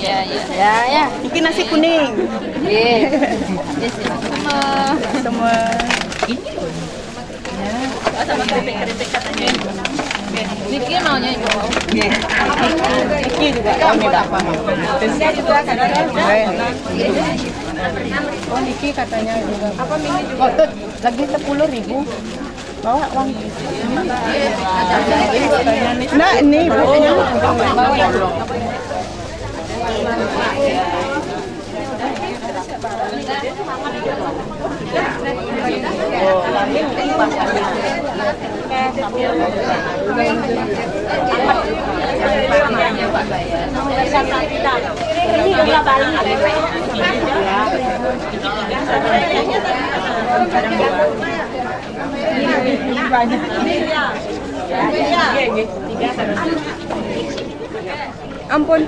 Ya. Mungkin nasi kuning. Semua. Sama keripik-keripik katanya. Niki maunya ibu. Niki juga kami apa? Saya juga katanya. Oh Niki katanya juga. Apa mini juga? Oh tuh lagi 10.000. Bawa uang. Nah ini bukunya. Ampun.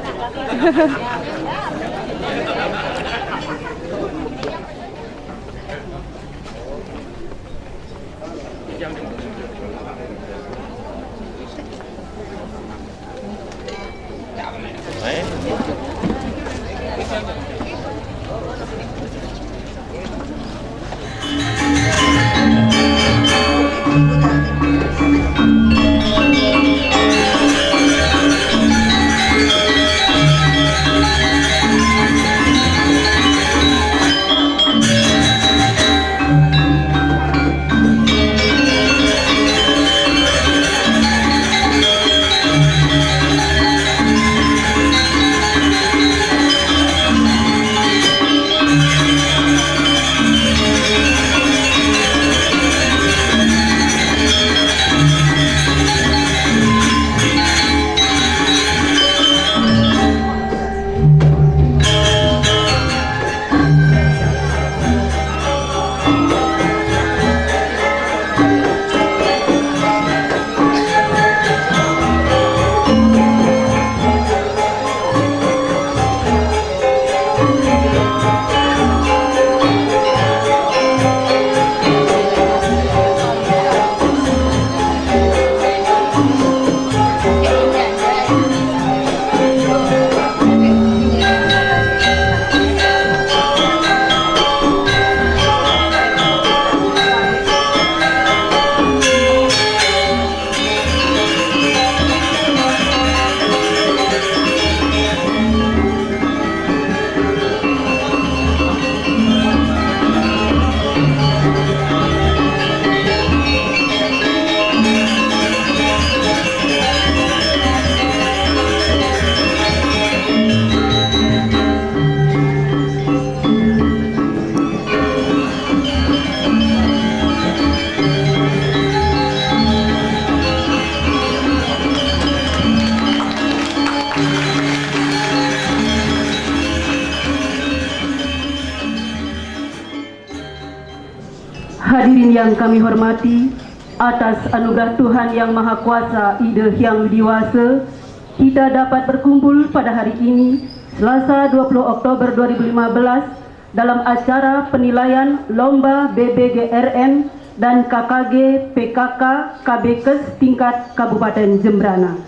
Hadirin yang kami hormati, atas anugerah Tuhan Yang Maha Kuasa Ida Hyang Widiwasa, kita dapat berkumpul pada hari ini, Selasa 20 Oktober 2015, dalam acara penilaian Lomba BBGRM dan KKG PKK KBKes tingkat Kabupaten Jembrana.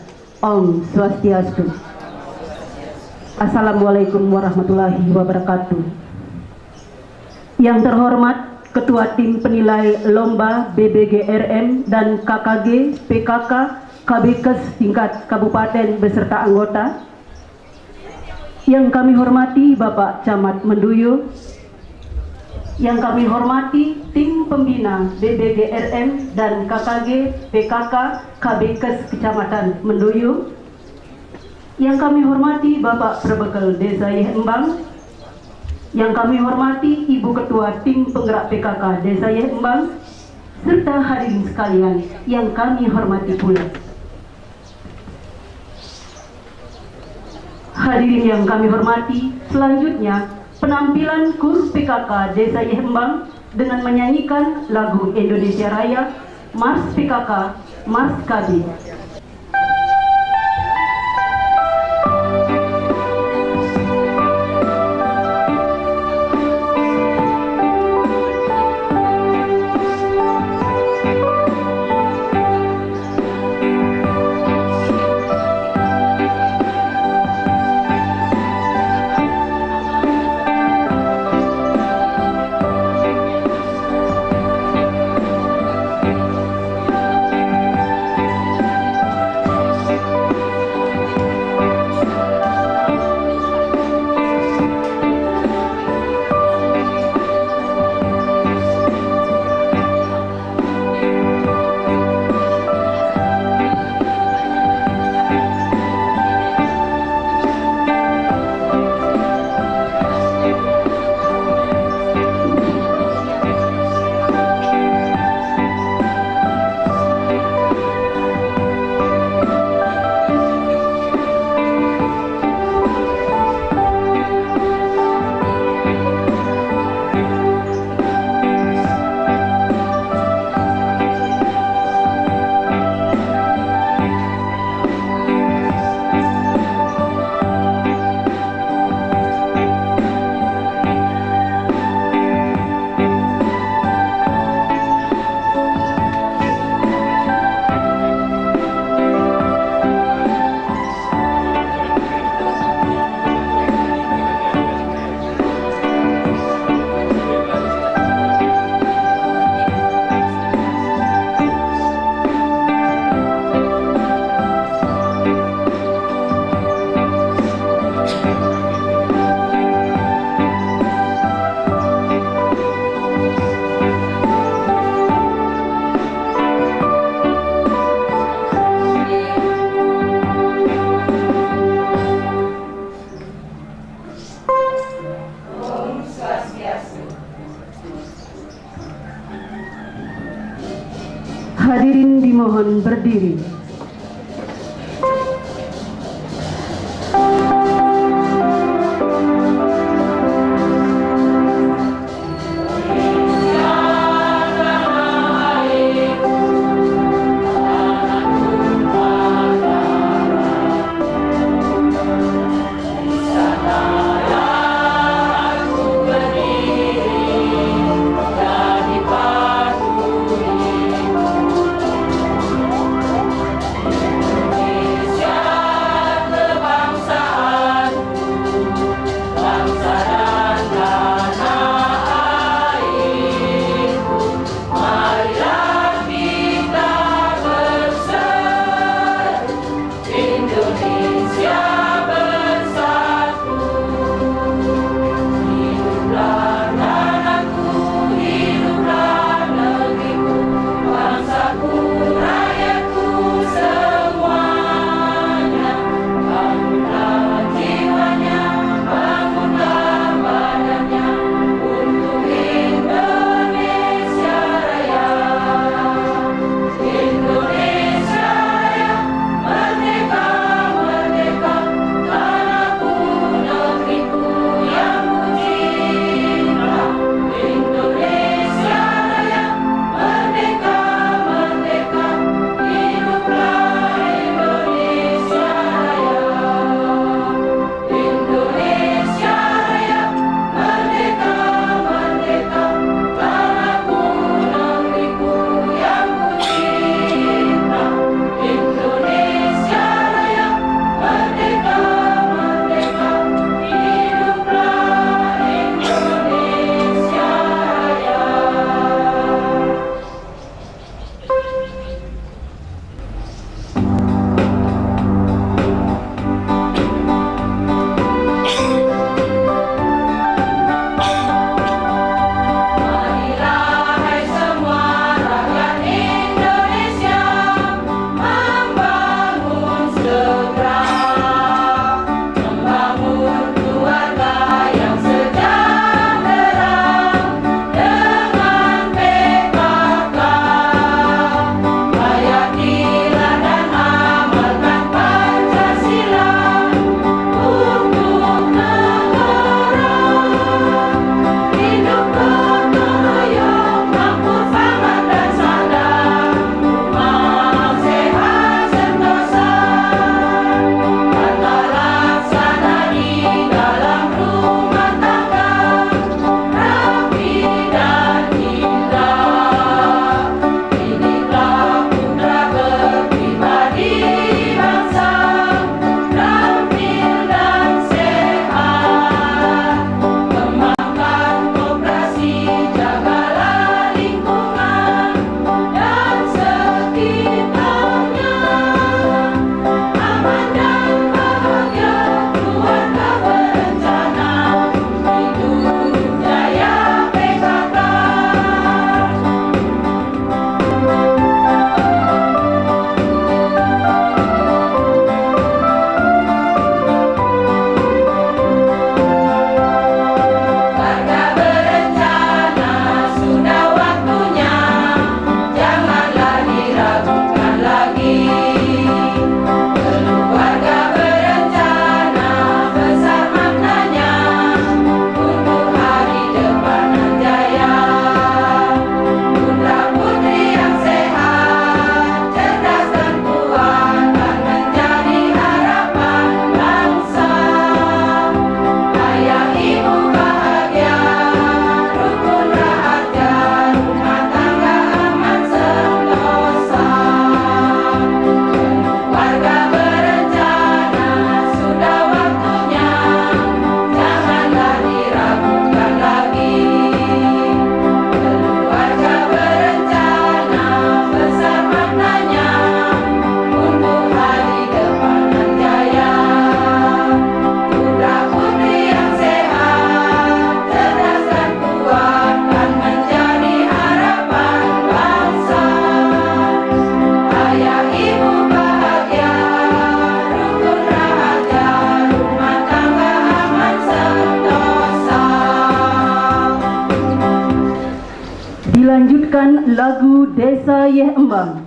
Om Swastiastu. Assalamualaikum warahmatullahi wabarakatuh. Yang terhormat Ketua Tim Penilai Lomba BBGRM dan KKG PKK KBKes tingkat Kabupaten beserta anggota. Yang kami hormati Bapak Camat Menduyo. Yang kami hormati Tim Pembina BBGRM dan KKG PKK KBKes Kecamatan Menduyo. Yang kami hormati Bapak Perbekal Desa Yehembang. Yang kami hormati Ibu Ketua Tim Penggerak PKK Desa Yehembang, serta hadirin sekalian yang kami hormati pula. Hadirin yang kami hormati, selanjutnya penampilan KUR PKK Desa Yehembang dengan menyanyikan lagu Indonesia Raya, Mars PKK, Mars KB. Mohon berdiri. Dilanjutkan lagu Desa Yeh Embang.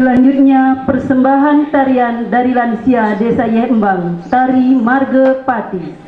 Selanjutnya persembahan tarian dari lansia Desa Yembang, tari Marga Pati.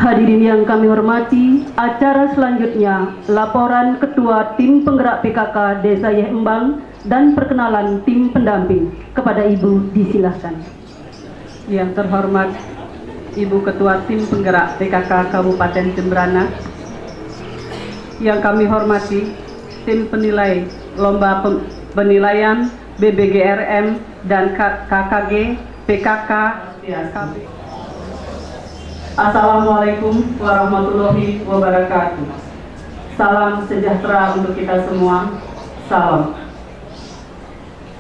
Hadirin yang kami hormati, acara selanjutnya laporan Ketua Tim Penggerak PKK Desa Yembang dan perkenalan tim pendamping. Kepada Ibu disilahkan. Yang terhormat Ibu Ketua Tim Penggerak PKK Kabupaten Jemberana, yang kami hormati tim penilai Lomba Penilaian BBGRM dan KKG, PKK, Swastiastu. Assalamualaikum warahmatullahi wabarakatuh. Salam sejahtera untuk kita semua. Salam.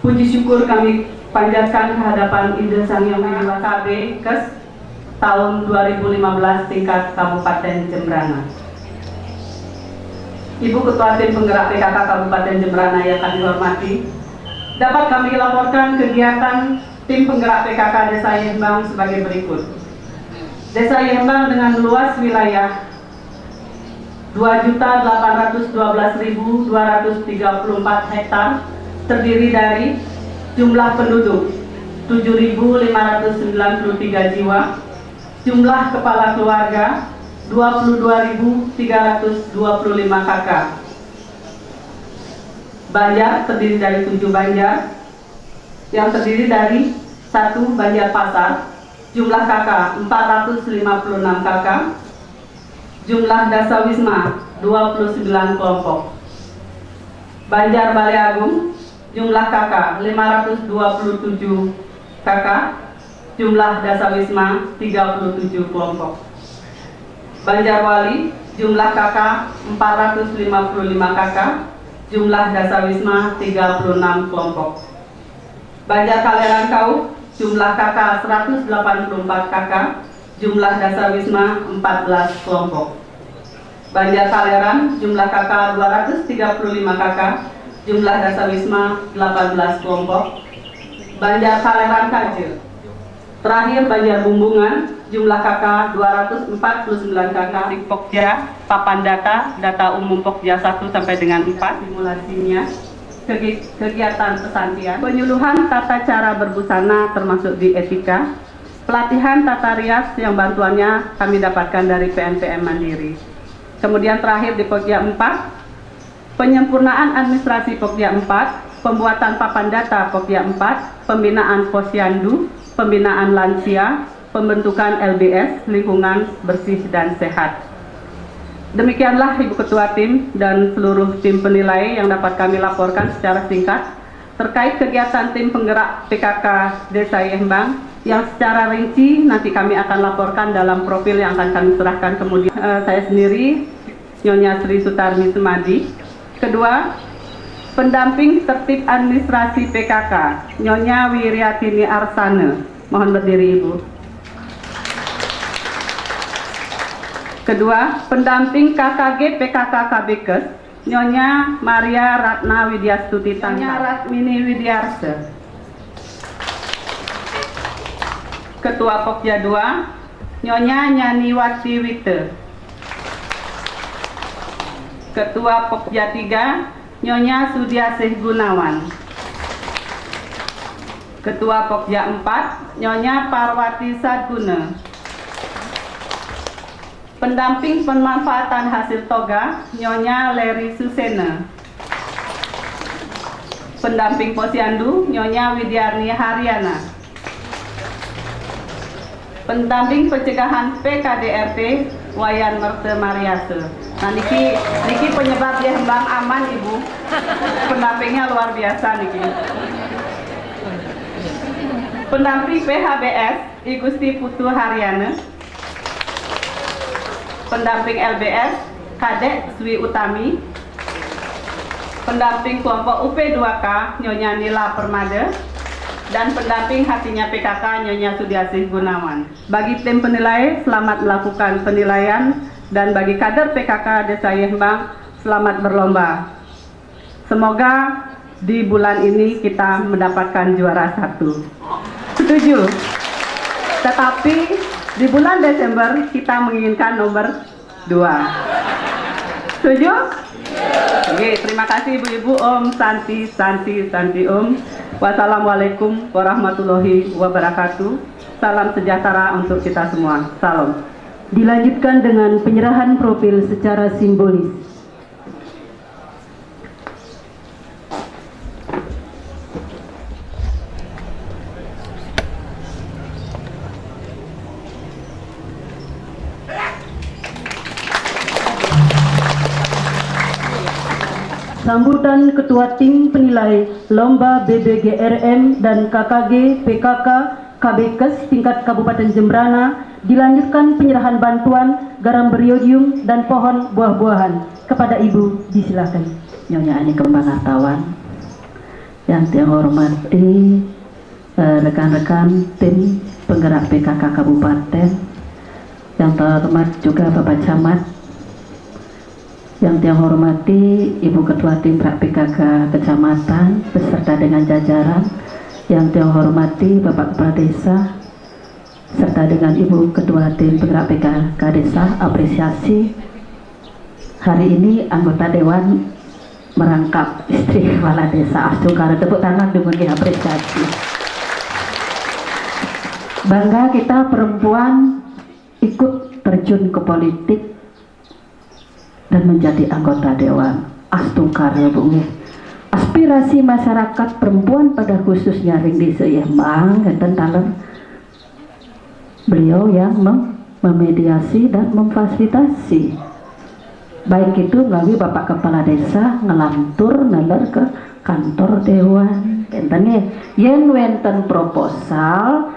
Puji syukur kami panjatkan kehadapan Ide Sang Hyang Widi Wasa KB Kes tahun 2015 tingkat Kabupaten Jembrana. Ibu Ketua Tim Penggerak PKK Kabupaten Jembrana yang kami hormati, dapat kami laporkan kegiatan Tim Penggerak PKK Desa Yembang sebagai berikut. Desa Yembang dengan luas wilayah 2.812.234 hektar terdiri dari jumlah penduduk 7.593 jiwa, jumlah kepala keluarga 22.325 kakak. Banjar terdiri dari 7 banjar yang terdiri dari 1 banjar pasar, jumlah kakak 456 kakak, jumlah dasawisma 29 kelompok. Banjar Balai Agung, jumlah kakak 527 kakak, jumlah dasawisma 37 kelompok. Banjarwali, jumlah kakak 455 kakak, jumlah dasawisma 36 kelompok. Banjar Kaleran Kau, jumlah kakak 184 kakak, jumlah dasawisma 14 kelompok. Banjar Kaleran, jumlah kakak 235 kakak, jumlah dasawisma 18 kelompok. Banjar Kaleran Kaje. Terakhir Banjar Bumbungan, jumlah kakak 249 kakak. Pokja, Papan Data Umum Pokja 1 sampai dengan 4, simulasinya. Kegiatan pesantian, penyuluhan tata cara berbusana termasuk di etika, pelatihan tata rias yang bantuannya kami dapatkan dari PNPM Mandiri. Kemudian terakhir di Pokja 4, penyempurnaan administrasi Pokja 4, pembuatan papan data Pokja 4, pembinaan posyandu, pembinaan lansia, pembentukan LBS, lingkungan bersih dan sehat. Demikianlah Ibu Ketua Tim dan seluruh tim penilai yang dapat kami laporkan secara singkat terkait kegiatan Tim Penggerak PKK Desa Yembang yang secara rinci nanti kami akan laporkan dalam profil yang akan kami serahkan kemudian. Saya sendiri, Nyonya Sri Sutarmi Sumadi. Kedua, pendamping tertib administrasi PKK, Nyonya Wiriatini Arsana. Mohon berdiri Ibu. Kedua, pendamping KKG PKK KBKes, Nyonya Maria Ratna Widyastuti Tangka. Nyonya Ratmini Widyarse. Ketua Pokja 2, Nyonya Nyaniwati Wite. Ketua Pokja 3, Nyonya Sudiasih Gunawan. Ketua Pokja 4, Nyonya Parwati Sadguna. Pendamping pemanfaatan hasil toga, Nyonya Leri Susena. Pendamping posyandu, Nyonya Widyarni Haryana. Pendamping pencegahan PKDRT, Wayan Merte Mariase. Nah, niki penyebab Yembang aman Ibu. Pendampingnya luar biasa niki. Pendamping PHBS, I Gusti Putu Haryana. Pendamping LBS, Kadek Swi Utami. Pendamping kelompok UP2K, Nyonya Nila Permada. Dan pendamping hatinya PKK, Nyonya Sudiasih Gunawan. Bagi tim penilai, selamat melakukan penilaian. Dan bagi kader PKK Desa Yembang, selamat berlomba. Semoga di bulan ini kita mendapatkan juara 1. Setuju? Tetapi di bulan Desember kita menginginkan nomor 2. Setuju? Oke, terima kasih Ibu-Ibu. Om Santi Om. Wassalamualaikum warahmatullahi wabarakatuh. Salam sejahtera untuk kita semua. Salam. Dilanjutkan dengan penyerahan profil secara simbolis. Sambutan Ketua Tim Penilai Lomba BBGRM dan KKG PKK KBKes tingkat Kabupaten Jembrana dilanjutkan penyerahan bantuan garam beriodium dan pohon buah-buahan kepada Ibu. Disilakan. Nyonya Ani Kembang Hartawan, yang saya hormati rekan-rekan tim penggerak PKK Kabupaten, yang terhormat juga Bapak Camat, yang saya hormati Ibu Ketua Tim PKK Kecamatan beserta dengan jajaran, yang saya hormati Bapak Kepala Desa serta dengan Ibu Ketua Tim Penggerak PKK Desa. Apresiasi hari ini anggota Dewan merangkap istri kepala desa. Astungkara, tepuk tangan dengan apresiasi. Bangga kita perempuan ikut terjun ke politik dan menjadi anggota dewan. Astungkara bungi. Aspirasi masyarakat perempuan pada khususnya ring desa Yembang tentang beliau yang memediasi dan memfasilitasi, baik itu melalui Bapak Kepala Desa ngelantur nalar ke kantor dewan enten yen wenten proposal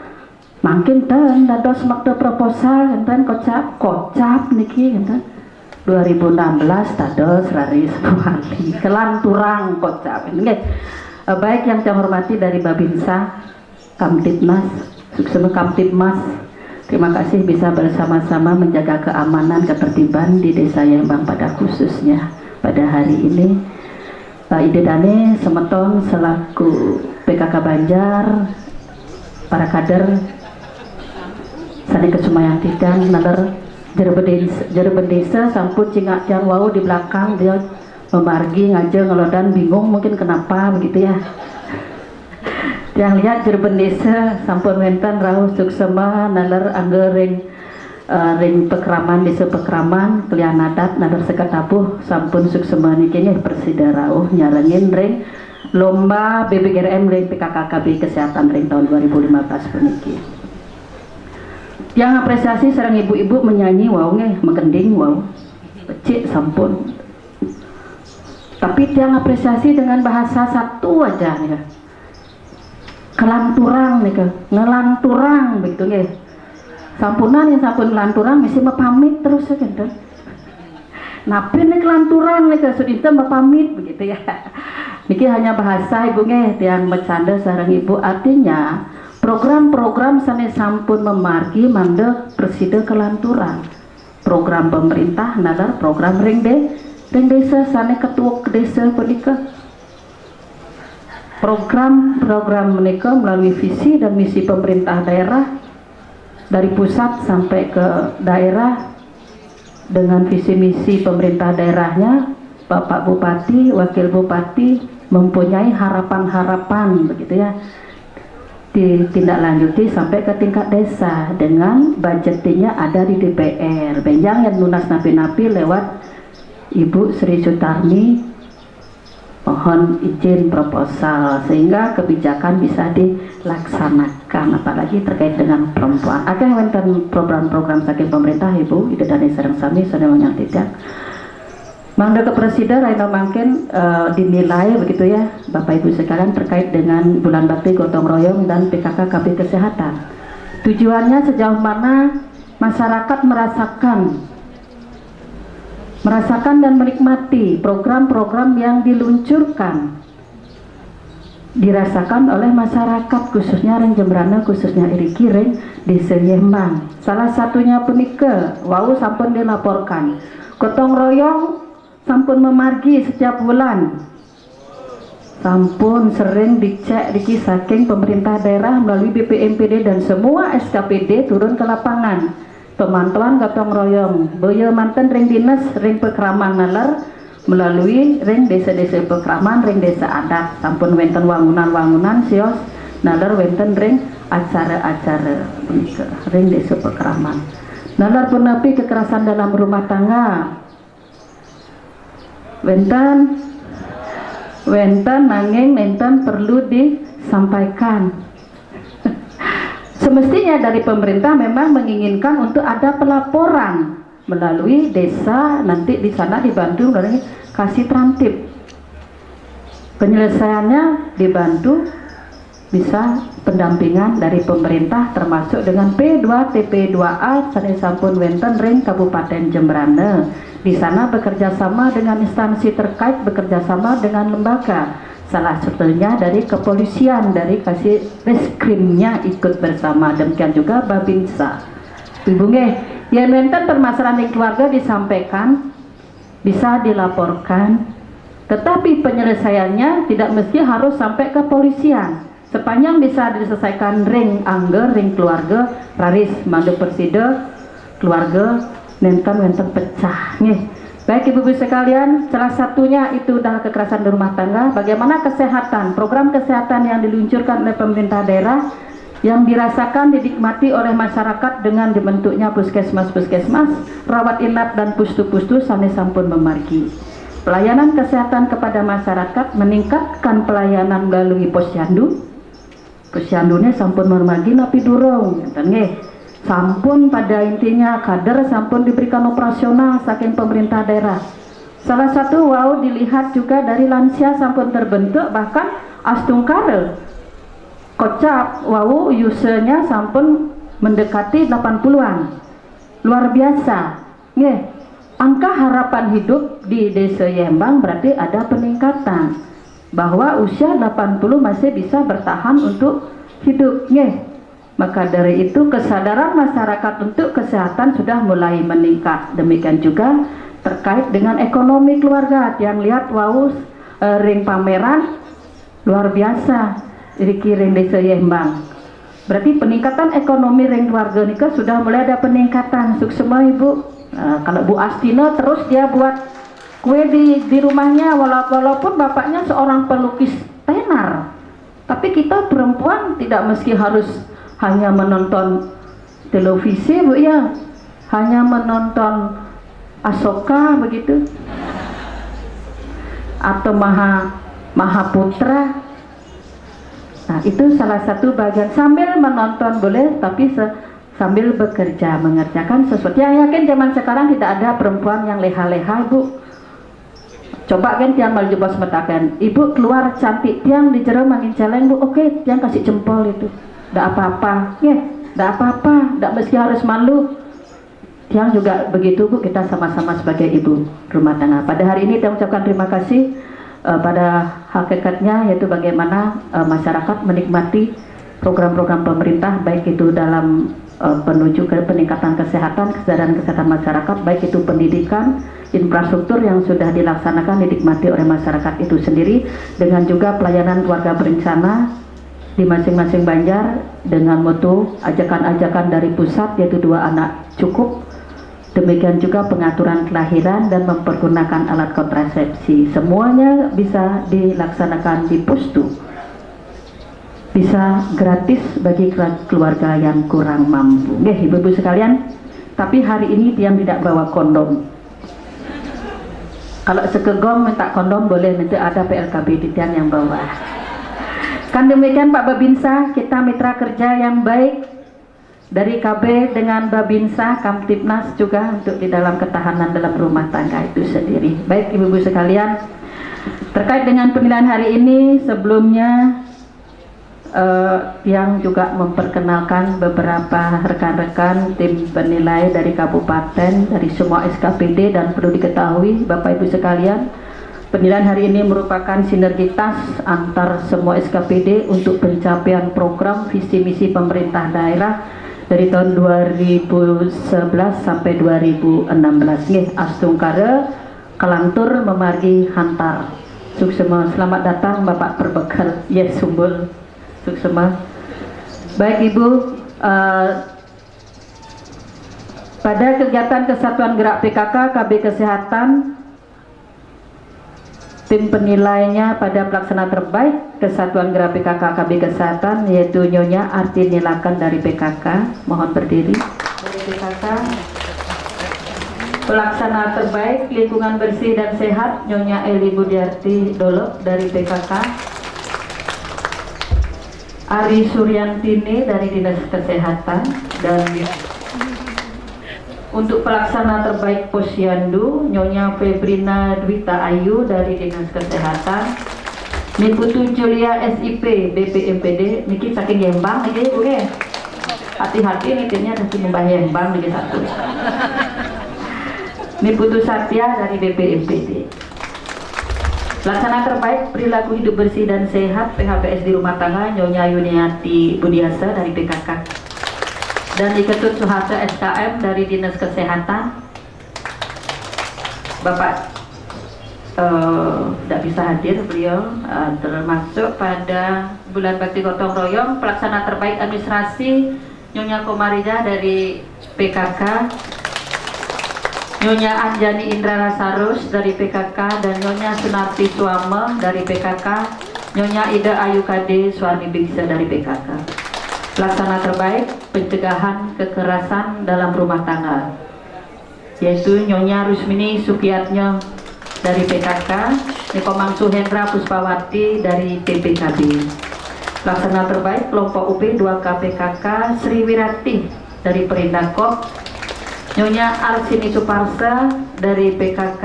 makin ten dados makta proposal enten kocap niki enten 2016 dados Raris Wali kelanturang kocap nggih. Baik yang saya hormati dari Babinsa, Kamtibmas, Suksema Kamtibmas, terima kasih bisa bersama-sama menjaga keamanan ketertiban di Desa Yembang pada khususnya pada hari ini. Ide Dane Semeton selaku PKK Banjar, para kader Sani Kesumayang Tidang, nalar Jereben Desa sampun cingak yang wau di belakang dia memargi ngajeng ngelodan bingung mungkin kenapa begitu ya. Yang lihat Jerben Desa sampun wenten rauh suksema nalar anggering ring pekraman desa pekraman kalian adat nalar sekatapuh sampun suksema niki persida rauh nyarengin ring lomba BBGRM ring PKKKB kesehatan ring tahun 2015 puniki. Yang apresiasi sareng ibu-ibu menyanyi wow mengending wow becik sampun. Tapi yang apresiasi dengan bahasa satu aja nih. Kelanturang nih ke ngelanturang begitu nggih. Sampunan yang sampun lanturang mesti mepamit terus ya kan. Napi nih kelanturang nih ke sudita mepamit begitu ya. Niki hanya bahasa ibu nggih yang bercanda sareng ibu, artinya program-program sane sampun memargi mandek presiden kelanturang. Program pemerintah nadar program ring desa sane ketua desa punika. Program-program mereka melalui visi dan misi pemerintah daerah dari pusat sampai ke daerah dengan visi misi pemerintah daerahnya, Bapak Bupati, Wakil Bupati mempunyai harapan-harapan begitu ya, ditindaklanjuti sampai ke tingkat desa dengan budgetnya ada di DPR. Benjang yang lunas napi-napi lewat Ibu Sri Sutarni mohon izin proposal sehingga kebijakan bisa dilaksanakan, apalagi terkait dengan perempuan. Akeh wonten program-program saking pemerintah Ibu ide dan sareng sami sadaya tidak. Mangda ke presiden Raina mungkin dinilai begitu ya Bapak Ibu sekalian terkait dengan bulan bakti gotong royong dan PKK KB kesehatan. Tujuannya sejauh mana masyarakat merasakan dan menikmati program-program yang diluncurkan dirasakan oleh masyarakat khususnya ring Jembrana khususnya Iriki ring Desa Yembang. Salah satunya punika wau sampun dilaporkan gotong royong sampun memargi setiap bulan, sampun sering dicek diki saking pemerintah daerah melalui BPMPD dan semua SKPD turun ke lapangan pemantauan gotong royong boyo manten ring dinas ring pekraman nalar melalui ring desa-desa pekraman ring desa adat sampun wenten wangunan-wangunan sios nalar wenten ring acara-acara ring desa pekraman nalar punapi kekerasan dalam rumah tangga wenten nanging wenten perlu disampaikan. Semestinya dari pemerintah memang menginginkan untuk ada pelaporan melalui desa, nanti di sana dibantu dari kasih trantip. Penyelesaiannya dibantu bisa pendampingan dari pemerintah termasuk dengan P2 TP2A sanes sampun wenten ring Kabupaten Jembrane. Di sana bekerja sama dengan instansi terkait, bekerja sama dengan lembaga, salah satunya dari kepolisian, dari kasih reskrimnya ikut bersama, demikian juga Babinsa. Ibu nggih, yang wenten permasalahan di keluarga disampaikan, bisa dilaporkan, tetapi penyelesaiannya tidak mesti harus sampai ke polisian. Sepanjang bisa diselesaikan ring angger, ring keluarga, raris mandu persida, keluarga, wenten pecah. Nih, baik ibu-ibu sekalian, salah satunya itu adalah kekerasan di rumah tangga. Bagaimana kesehatan, program kesehatan yang diluncurkan oleh pemerintah daerah yang dirasakan dinikmati oleh masyarakat dengan dibentuknya puskesmas, rawat inap dan pustu-pustu sanes sampun memargi. Pelayanan kesehatan kepada masyarakat, meningkatkan pelayanan melalui posyandu. Posyandunya sampun memargi tapi durung, sampun pada intinya kader sampun diberikan operasional saking pemerintah daerah. Salah satu wow dilihat juga dari lansia sampun terbentuk, bahkan astungkare kocap wow usernya sampun mendekati 80-an. Luar biasa. Nggih, angka harapan hidup di Desa Yembang berarti ada peningkatan, bahwa usia 80 masih bisa bertahan untuk hidup. Nggih. Maka dari itu kesadaran masyarakat untuk kesehatan sudah mulai meningkat. Demikian juga terkait dengan ekonomi keluarga. Yang lihat wow ring pameran luar biasa Riki ring Desa Yembang. Berarti peningkatan ekonomi ring keluarga nikah sudah mulai ada peningkatan. Suksema ibu. Kalau Bu Astina terus dia buat kue di rumahnya, walaupun bapaknya seorang pelukis tenar, tapi kita perempuan tidak meski harus hanya menonton televisi bu ya, hanya menonton Asoka begitu, atau Mahaputra. Nah itu salah satu bagian, sambil menonton boleh, tapi sambil bekerja mengerjakan sesuatu. Yang yakin zaman sekarang tidak ada perempuan yang leha-leha bu. Coba kan tiang mal jebas metakan, ibu keluar cantik, tiang di jero mangin celeng bu, oke, tiang kasih jempol itu, ndak apa-apa, ya, ndak apa-apa, ndak mesti harus malu. Tiang juga begitu bu, kita sama-sama sebagai ibu rumah tangga. Pada hari ini tiang ucapkan terima kasih pada hakikatnya, yaitu bagaimana masyarakat menikmati program-program pemerintah, baik itu dalam menuju ke peningkatan kesehatan, kesadaran kesehatan masyarakat, baik itu pendidikan, infrastruktur yang sudah dilaksanakan dinikmati oleh masyarakat itu sendiri, dengan juga pelayanan keluarga berencana di masing-masing Banjar dengan mutu ajakan-ajakan dari pusat, yaitu 2 anak cukup. Demikian juga pengaturan kelahiran dan mempergunakan alat kontrasepsi, semuanya bisa dilaksanakan di pustu, bisa gratis bagi keluarga yang kurang mampu. Nggih ibu-ibu sekalian, tapi hari ini tiang tidak bawa kondom. Kalau sekegom minta kondom boleh, nanti ada PLKB di tiang yang bawa. Kan demikian Pak Babinsa, kita mitra kerja yang baik dari KB dengan Babinsa, Kamtipnas juga untuk di dalam ketahanan dalam rumah tangga itu sendiri. Baik ibu-ibu sekalian, terkait dengan pemilihan hari ini, sebelumnya yang juga memperkenalkan beberapa rekan-rekan tim penilai dari kabupaten, dari semua SKPD, dan perlu diketahui Bapak Ibu sekalian, penilaian hari ini merupakan sinergitas antar semua SKPD untuk pencapaian program visi misi pemerintah daerah dari tahun 2011 sampai 2016. Nggih, astungkare kalantur memargi hantar. Suksema, selamat datang Bapak Perbekal Yes Sumbul. Suksema. Baik Ibu, pada kegiatan Kesatuan Gerak PKK KB Kesehatan, tim penilainya pada pelaksana terbaik Kesatuan Gerak PKK KB Kesehatan yaitu Nyonya Arti Nilakan dari PKK. Mohon berdiri. Dari PKK. Pelaksana terbaik Lingkungan Bersih dan Sehat Nyonya Eli Budiarti Dolok dari PKK. Ari Suryantini dari Dinas Kesehatan. Dan untuk pelaksana terbaik Posyandu Nyonya Febrina Dwita Ayu dari Dinas Kesehatan. Min Putu Julia SIP BPMPD niki saking Lembang niki Bu nggih. Hati-hati niki nanti membah Lembang niki satu. Min Putu Satya dari BPMPD. Laksana terbaik perilaku hidup bersih dan sehat PHBS di rumah tangga Nyonya Yuniati Budiasa dari PKK. Dan Iketut Suharto SKM dari Dinas Kesehatan. Bapak tidak bisa hadir beliau, termasuk pada bulan bakti gotong royong pelaksana terbaik administrasi Nyonya Komarida dari PKK, Nyonya Anjani Indra Lasarus dari PKK, dan Nyonya Sunarti Suama dari PKK, Nyonya Ida Ayu Kade Suami Bingsa dari PKK. Pelaksana terbaik pencegahan kekerasan dalam rumah tangga yaitu Nyonya Rusmini Sukiyatnya dari PKK, Nikomang Suhendra Puspawati dari PPKB. Pelaksana terbaik kelompok UP 2K PKK Sri Wirati dari Perindakop, Nyonya Arsini Suparsa dari PKK,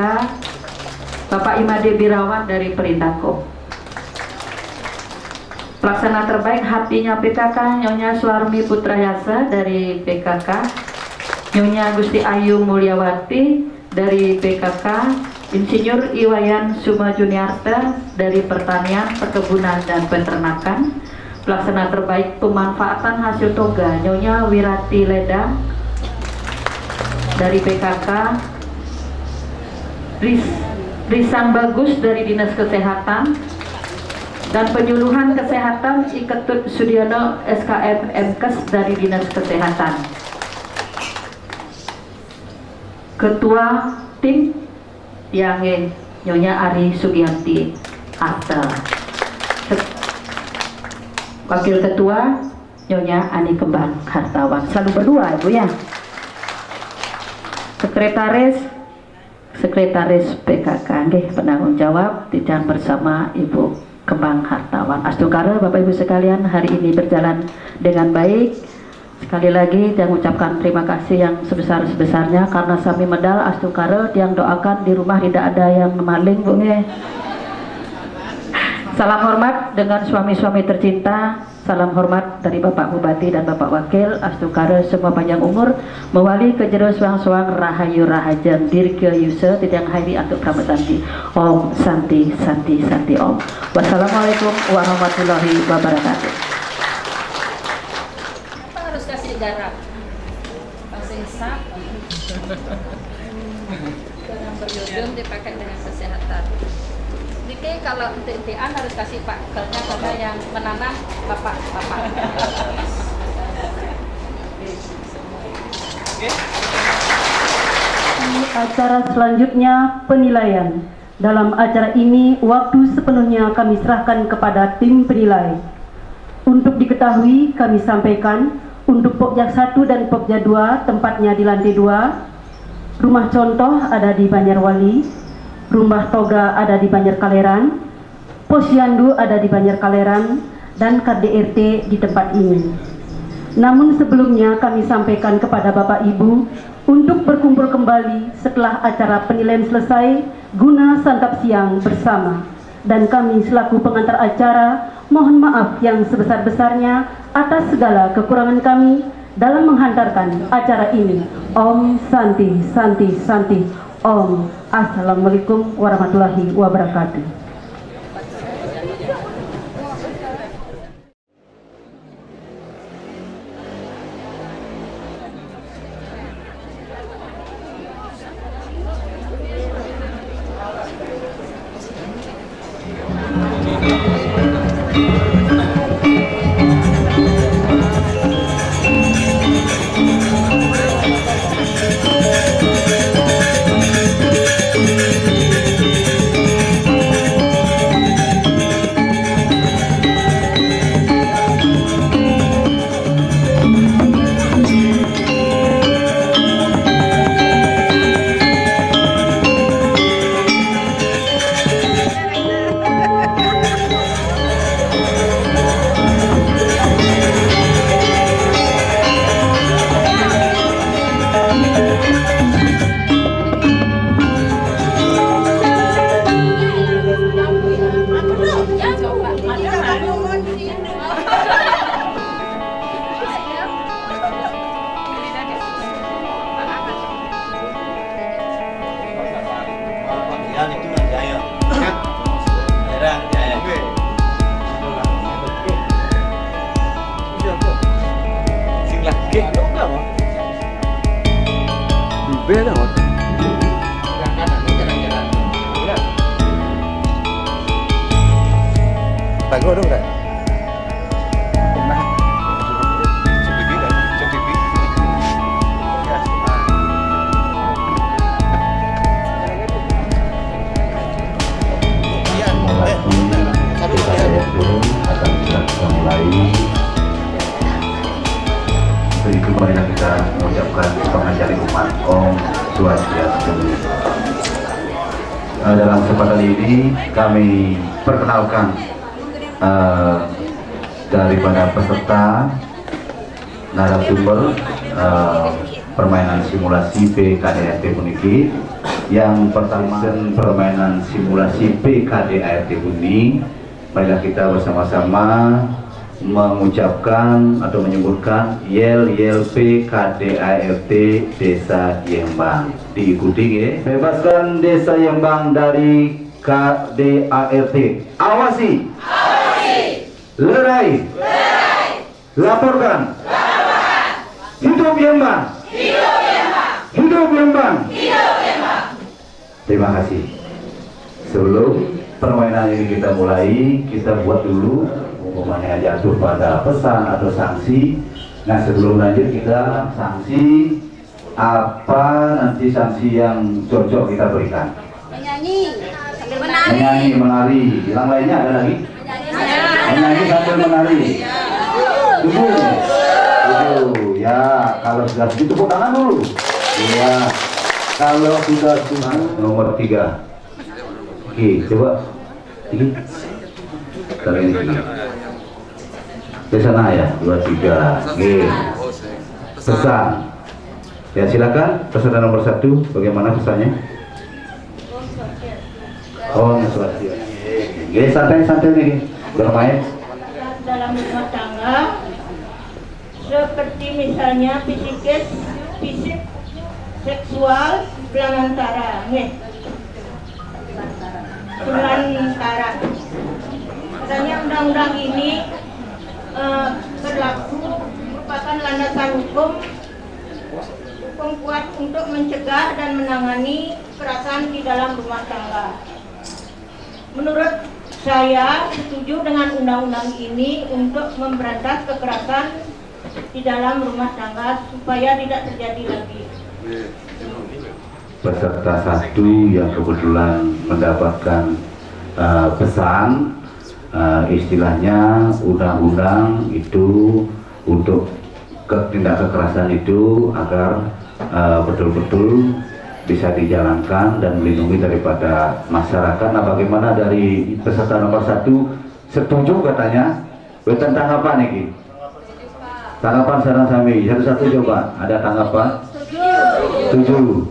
Bapak Imade Birawan dari Perindakop. Pelaksana terbaik hatinya PKK Nyonya Suarmi Putrayasa dari PKK, Nyonya Gusti Ayu Mulyawati dari PKK, Insinyur Iwayan Suma Juniarta dari Pertanian, Perkebunan, dan Peternakan. Pelaksana terbaik pemanfaatan hasil toga Nyonya Wirati Ledang dari PKK, Risang Bagus dari Dinas Kesehatan, dan penyuluhan kesehatan Iketut Sudiono SKM MKes dari Dinas Kesehatan. Ketua tim yang Nyonya Ari Sugianti Arta. Wakil Ketua Nyonya Ani Kembang Hartawan. Selalu berdua Ibu ya. Sekretaris PKK nggih penanggung jawab tidak bersama Ibu Kembang Hartawan. Astukara Bapak Ibu sekalian, hari ini berjalan dengan baik. Sekali lagi saya mengucapkan terima kasih yang sebesar-besarnya karena sami medal astukara yang doakan di rumah tidak ada yang maling Bu nggih. Salam hormat dengan suami-suami tercinta. Salam hormat dari Bapak Bupati dan Bapak Wakil astukara semua panjang umur mewali kejero suang-suang rahayu rahajeng dirke yuse tidang hairi untuk pramesanti. Om Santi Santi Santi Om. Wassalamualaikum warahmatullahi wabarakatuh. Garam pasang sak garam beriodium dipakai dengan kesehatan. Jadi kalau inti-intian harus kasih pakelnya pada yang menanam bapak. Acara selanjutnya penilaian. Dalam acara ini waktu sepenuhnya kami serahkan kepada tim penilai. Untuk diketahui kami sampaikan untuk Pokja 1 dan Pokja 2 tempatnya di lantai 2. Rumah contoh ada di Banjarwali, rumah toga ada di Banjar Kaleran, Posyandu ada di Banjar Kaleran, dan KDRT di tempat ini. Namun sebelumnya kami sampaikan kepada Bapak Ibu untuk berkumpul kembali setelah acara penilaian selesai guna santap siang bersama. Dan kami selaku pengantar acara mohon maaf yang sebesar-besarnya atas segala kekurangan kami dalam menghantarkan acara ini. Om Santi Santi Santi Om. Assalamualaikum warahmatullahi wabarakatuh. Oke, beda kok. Tago dong, Kak. Pernah. CPB kan? CPB. Iya. Akan kita mulai. Untuk itu marilah kita mengucapkan pengajaran umat Om Swastiastu. Dalam kesempatan ini kami perkenalkan daripada peserta narasumber permainan simulasi PKDRT puniki. Yang pertama permainan simulasi PKDRT Buni. Marilah kita bersama-sama mengucapkan atau menyebutkan yel PKDART Desa Yembang. Diikuti ya. Bebaskan Desa Yembang dari KDART. Awasi. Lerai. Laporkan. Hidup Yembang. Hidup Yembang. Terima kasih. Sebelum permainan ini kita mulai, kita buat dulu umpamanya jatuh pada pesan atau sanksi. Nah, sebelum lanjut kita sanksi apa, nanti sanksi yang cocok kita berikan. Menyanyi, menari. Yang lainnya ada lagi? Menyanyi sambil menari. Tujuh. Ya, kalau sudah segitu tepuk tangan dulu. Ya, kalau sudah nomor 3. Oke, coba. Ini. Kali ini. Di sana ya, 2, 3. Oke. Pesan. Ya, silakan pesan nomor 1. Bagaimana pesannya? Om Swastiastu. Oke, santai-santai nih bermain. Dalam rumah tangga seperti misalnya fisik, seksual, belantara, belantara. Katanya undang-undang ini berlaku merupakan landasan hukum kuat untuk mencegah dan menangani kekerasan di dalam rumah tangga. Menurut saya setuju dengan undang-undang ini untuk memberantas kekerasan di dalam rumah tangga supaya tidak terjadi lagi. Peserta 1 yang kebetulan mendapatkan pesan, istilahnya undang-undang itu untuk tindak kekerasan itu agar betul-betul bisa dijalankan dan melindungi daripada masyarakat. Nah, bagaimana dari peserta nomor 1? Setuju katanya. Tentang apa nih? Tanggapan sarang sami. Satu-satu coba. Ada tanggapan? Setuju.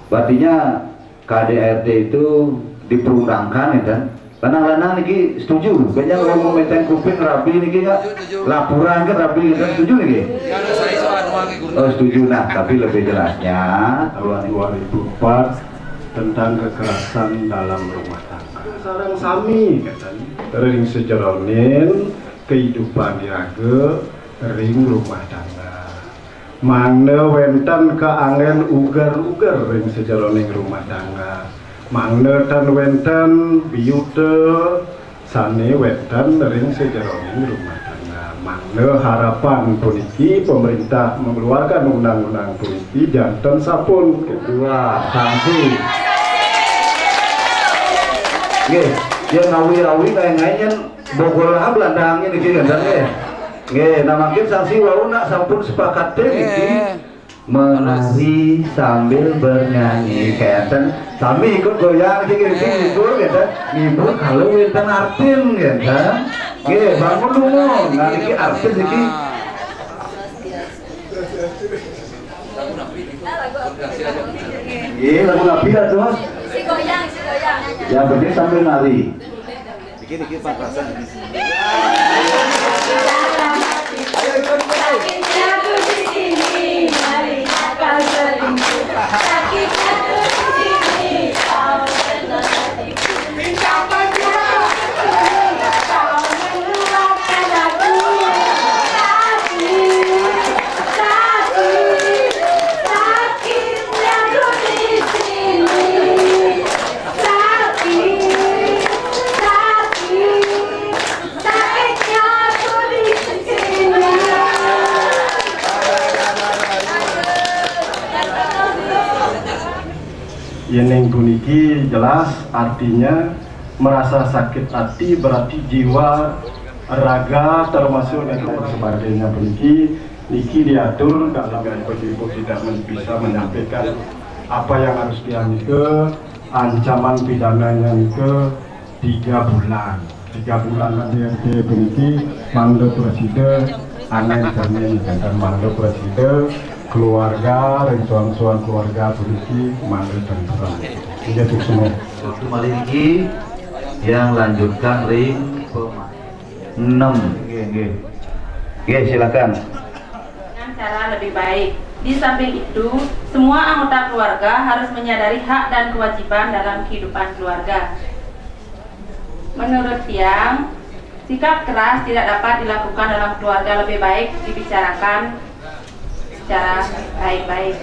Berartinya KDRT itu diperundangkan ya kan? Lanang-lanang niki setuju. Kayaknya kalau mau meeting kuping rapi niki enggak laporan kan rapi kan setuju niki? Oh setuju. Nah, tapi lebih jelasnya tahun 2004 tentang kekerasan dalam rumah tangga. Sarang sami katanya. Ring sejeronin kehidupan diraga ring rumah tangga. Mangna wenten keangen ugar-ugar ring sejeroning rumah tangga. Mangna tan wenten biyute sane wenten ring sejeroning rumah tangga. Mangna harapan puniki pemerintah mengeluarkan undang-undang puniki janten sapun. kedua sanksi. Nggih, yang ngawi-awi kayak Bogor lah belandangnya niki kan nggih. Nggih, nah mungkin sanksi wau nak sampun sepakat teh niki. Menari sambil bernyanyi kenten sami ikut goyang ngibur gitu ngibur kalau wenten artin gitu nggih bangun dulu nah niki artis iki nggih lagu nabi terus si goyang yang penting sambil nari dikit papasan ayo ikut aku di sini mari kau selingkuh sakitnya tuh di sini kau benar minta pajak kau meluapkan aku tapi Yeneng puniki jelas artinya merasa sakit hati berarti jiwa, raga termasuk dan sebagainya puniki niki diatur dalam ibu tidak bisa menyampaikan apa yang harus diambil, ancaman pidananya ke 3 bulan. 3 bulan KDRT puniki mangdo presiden aneh cermin dan mangdo presiden keluarga, rentuan keluarga puniki mangdo tentuan. Hingga itu semua. Waktu maliki yang lanjutkan ring 6. Oke, silakan. Dengan cara lebih baik. Di samping itu, semua anggota keluarga harus menyadari hak dan kewajiban dalam kehidupan keluarga. Menurut Tiang, sikap keras tidak dapat dilakukan dalam keluarga, lebih baik dibicarakan secara baik-baik.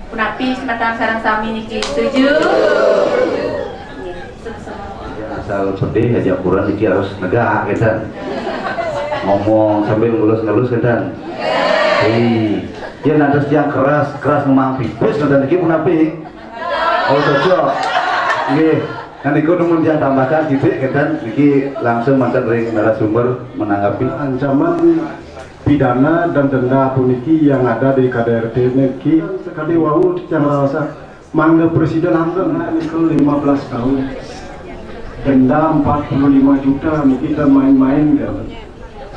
Punapi sematang sarang sami niki setuju? Asal pedih aja Quran niki harus negak gitu. Ngomong sambil ngelus-ngelus gitu. Ya nanti yang keras ngomong pipis nanti niki punapi. Oh cocok. Nggih. Nanti ku numun dia tambahkan titik kan iki langsung mantan ring narasumber menanggapi ancaman pidana dan denda puniki yang ada di KDRT niki sekali wau yang rasa mangga presiden hantam niku 15 tahun denda 45 juta niki kita main-main kan.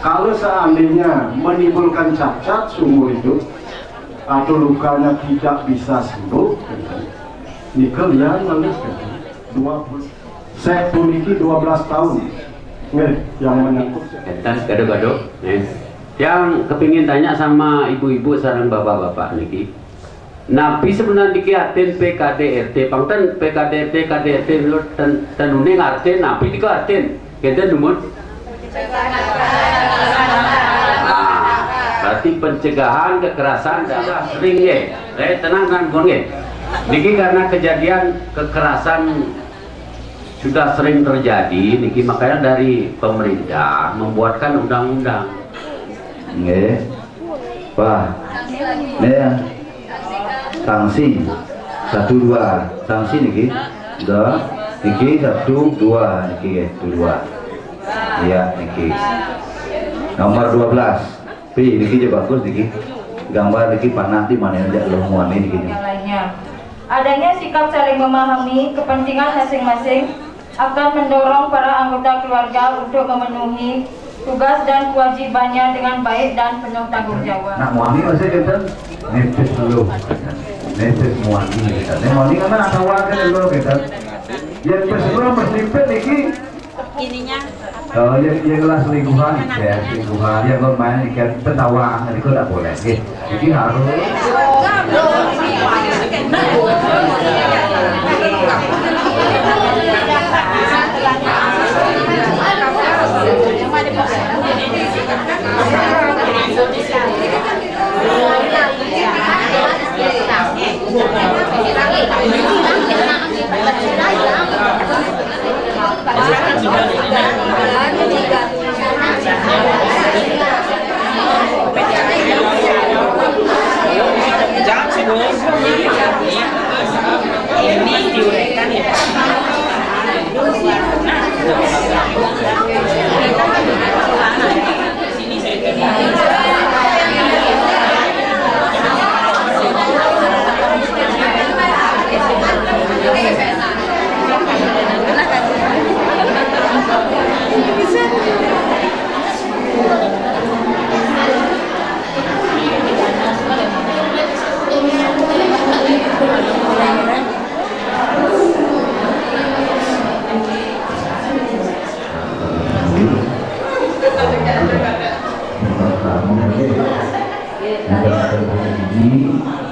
Kalau seandainya menimbulkan cacat seumur hidup atau lukanya tidak bisa sembuh nikel ya lalu 20 saya puniki 12 tahun nih yang menyangkut dan gado-gado yang kepingin tanya sama ibu-ibu sareng bapak-bapak niki napi sebenarnya dikiatin PKDRT pangten PKDRT KDRT dan uning artin napi dikiatin kita numun berarti pencegahan kekerasan dan sering ya tenang kan gonge niki karena kejadian kekerasan sudah sering terjadi niki makanya dari pemerintah membuatkan undang-undang. Nggih. Wah. Nih. Sanksi 1 2 sanksi niki. Dah. Niki 1 2 niki 2. Iya niki. Nomor 12. Pi niki je bagus niki. Gambar niki panah di mana aja lemuan ini niki. Yang lainnya. Adanya sikap saling memahami kepentingan masing-masing akan mendorong para anggota keluarga untuk memenuhi tugas dan kewajibannya dengan baik dan penuh tanggung jawab. Nak muani masih kita nepes dulu, nepes muani kita. Muani kan ada warga dulu kita. Yang pesulu bersifat niki. Ininya. Oh, yang kelas selingkuhan, ya selingkuhan. Yang kau main ikan petawang, itu tidak boleh. Jadi harus. Ini diuraikan ya.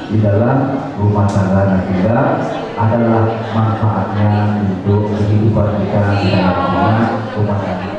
Di dalam rumah tangga kita adalah manfaatnya untuk kehidupan kita di dalam rumah tangga.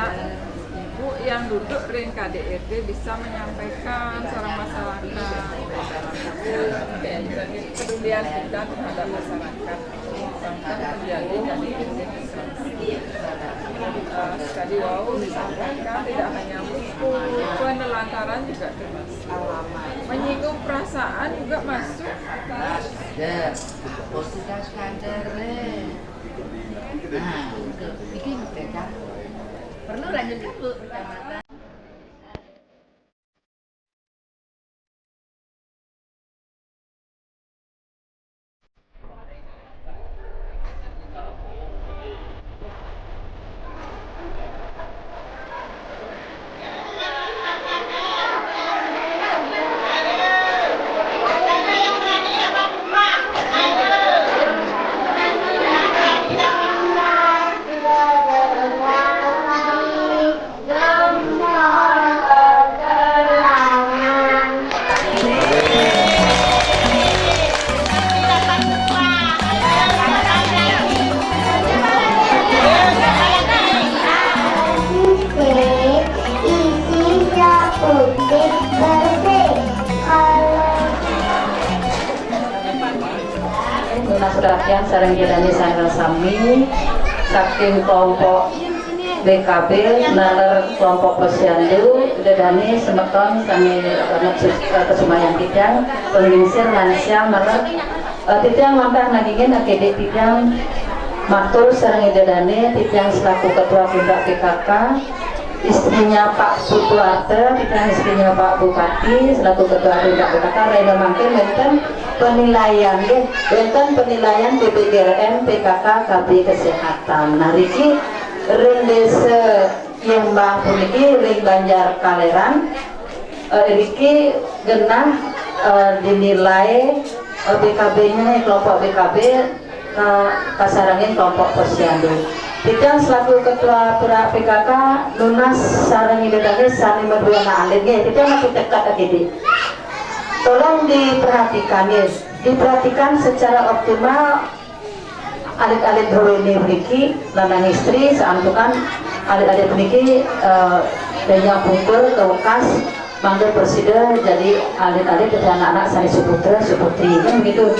tidak ibu yang duduk ring KDRT bisa menyampaikan seorang masyarakat kepedulian kita terhadap masyarakat bahkan terjadi dari sekali disampaikan tidak hanya buku penelantaran juga termasuk menyinggung perasaan juga masuk perlu lanjut dulu kecamatan. Perhatian sareng jedani sanggal sami saking kelompok BKB nalar kelompok posyandu dedani semeton kami kesumayan tidang pengingsir lansia nalar tidang mantah nagingin akedek tidang matur sareng dedani tidang selaku ketua tindak PKK istrinya Pak Sutuarte, tidang istrinya Pak Bupati selaku ketua tindak PKK reda mangkin wonten penilaian ya, wonten penilaian BBGRM PKK KB Kesehatan. Nah riki ring desa Yembang puniki ring Banjar Kaleran riki genah dinilai BKB-nya kelompok BKB kasarangin kelompok posyandu. Tidang selaku ketua pura PKK lunas sarang idadane sani meduyana alirnya tidang masih dekat lagi. Tolong diperhatikan ya, diperhatikan secara optimal alit-alit ini beriki lanang istri seantukan alit-alit beriki banyak pungkur ke bekas manggil presiden jadi alit-alit dari anak-anak sani suputra suputri kan begitu.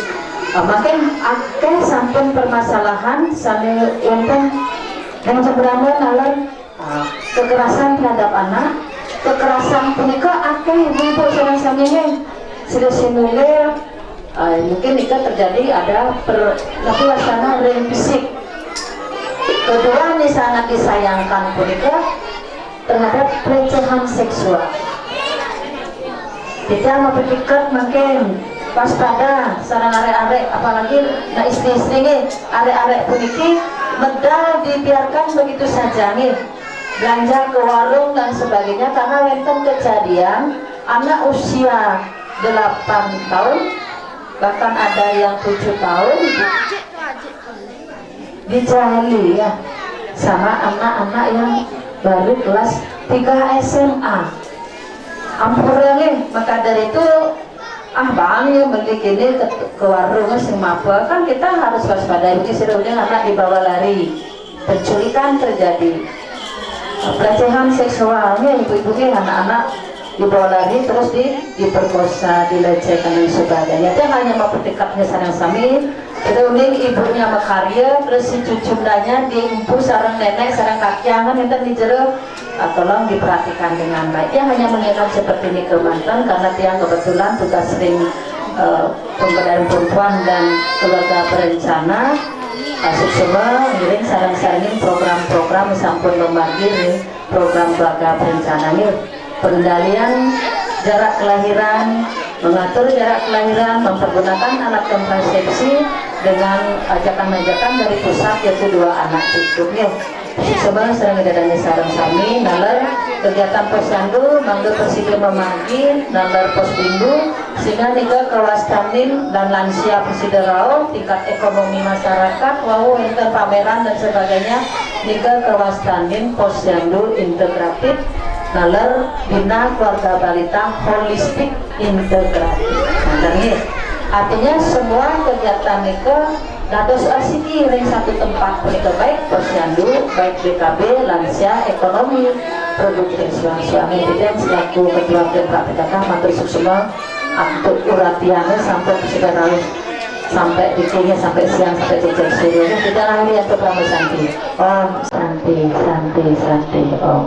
Makin akeh sampun permasalahan sani wonten yang sebenarnya nalar kekerasan terhadap anak, kekerasan punika akeh ibu-ibu sareng saminya sudah sinulir mungkin jika terjadi ada wacana ring fisik. Kedua ini sangat disayangkan punika terhadap pelecehan seksual. Kita mempertikat makin waspada sarang arek-arek apalagi nah istri-istri arek-arek puniki medal dibiarkan begitu saja nih belanja ke warung dan sebagainya karena wonten kejadian anak usia 8 tahun bahkan ada yang 7 tahun dijahili ya sama anak-anak yang baru kelas 3 SMA ampurnya maka dari itu bang ya beli gini ke warung sing mabuk kan kita harus waspada ini sebenarnya anak dibawa lari penculikan terjadi pelecehan seksualnya ibu-ibunya anak-anak dibawa lari terus diperkosa dilecehkan dan sebagainya itu hanya mau petikatnya sarang sami itu unik ibunya makarya terus si cucundanya diimpu sarang nenek sarang kakiangan itu dijeruk tolong diperhatikan dengan baik ya hanya mengingat seperti ini kemantan karena dia kebetulan tugas sering pemberdayaan perempuan dan keluarga berencana kasus semua ngiring sarang-sarangin program-program sampun membagi program keluarga berencana ini pengendalian jarak kelahiran mengatur jarak kelahiran mempergunakan alat kontrasepsi dengan ajakan-ajakan dari pusat yaitu 2 anak cukup ya sebenarnya sering dadanya sarang sami nalar kegiatan posyandu mangga presiden memanggil nalar posbindu sehingga nika kawastanin dan lansia presiden rao tingkat ekonomi masyarakat wau enter pameran dan sebagainya nika kawastanin posyandu integratif nalar bina keluarga balita holistik integratif nah, artinya semua kegiatan nika dados asiki ring satu tempat punika baik posyandu, baik BKB, lansia, ekonomi, produktif suami bidang selaku ketua Pemprov PKK matur suksema untuk uratiannya sampai saudara sampai dikungnya sampai siang sampai jajar suruh kita lagi untuk Rama Santi. Oh Santi oh.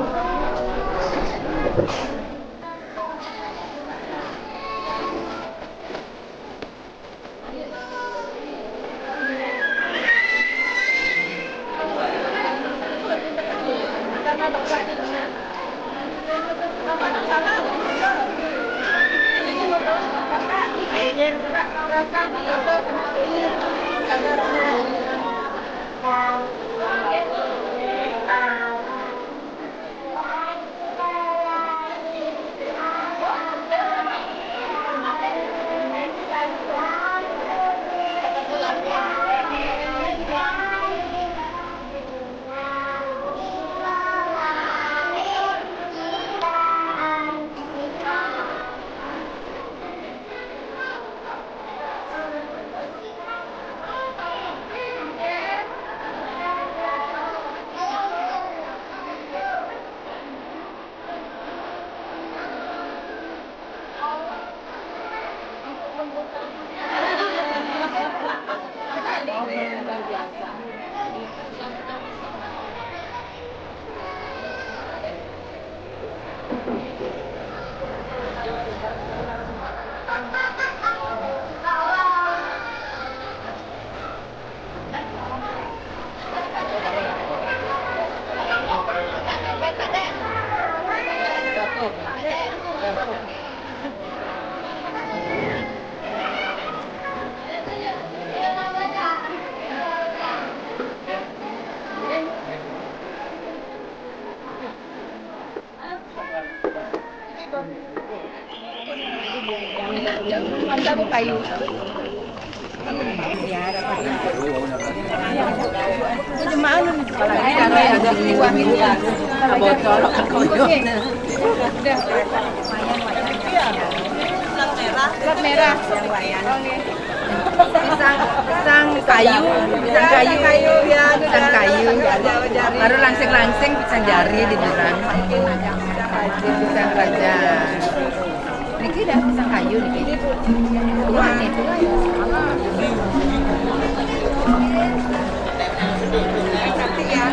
Kayu. Plat merah. Pisang kayu ya, pisang kayu. Baru langsing pisang jari dibilang. Pisang raja. Niki dah pisang kayu niki. Dua nih. Cantik ya.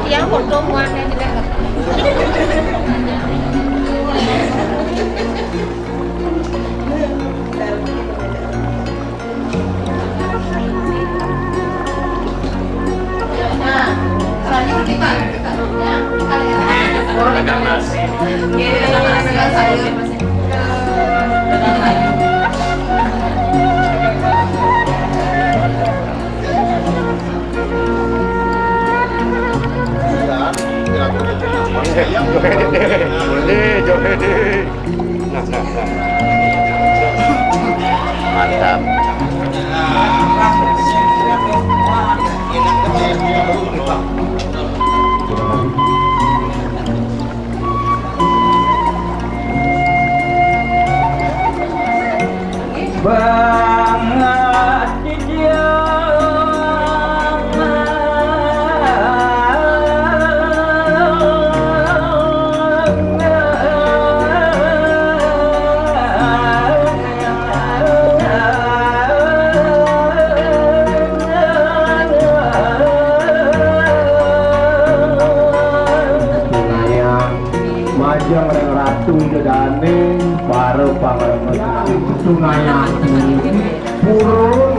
Yang foto muannya juga. Sayur kita dengan nasi. Dengan sayur. Joget. Nah. Mantap. Banget dia majang reng ratu dedane baru pangaremen tunaya purung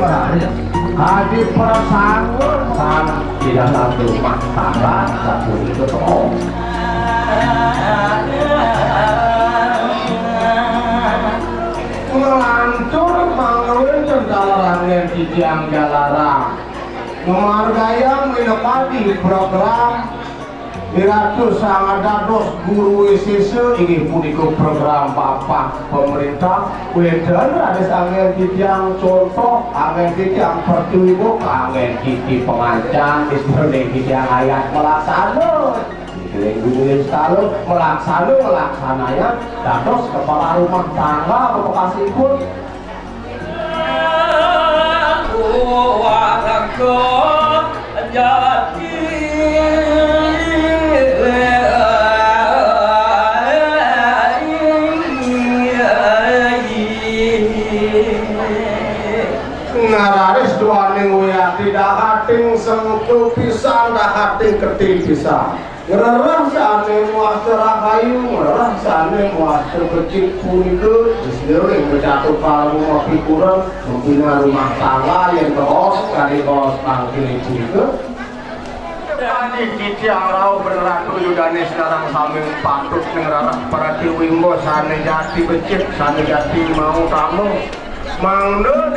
hadi persangur san tidak satu masalah satu itu toh ngelantur mangawin cendalaran yang dijang galarang memargaya menepati program Diratus sangat dados guru siswa ini punika program Bapak pemerintah wedan ada angin titiang contoh angin titiang pertuibo angin titi pengancang istri titiang ayat melaksana Guru selalu melaksananya dados kepala rumah tangga Bekasi pun ngararis duaning waya tidak hating sengku pisan dah hating ketil pisan ngerah sane muasara kayu ngerah sane muasara kecil punika disering berjatuh kalbu mapi kurang membina rumah tangga yang terus kali kos pangkil juga tadi kiciang rau berlaku yudane sekarang sambil patut ngerah para tiwimbo sane jati becik sane jati mau tamu mangdo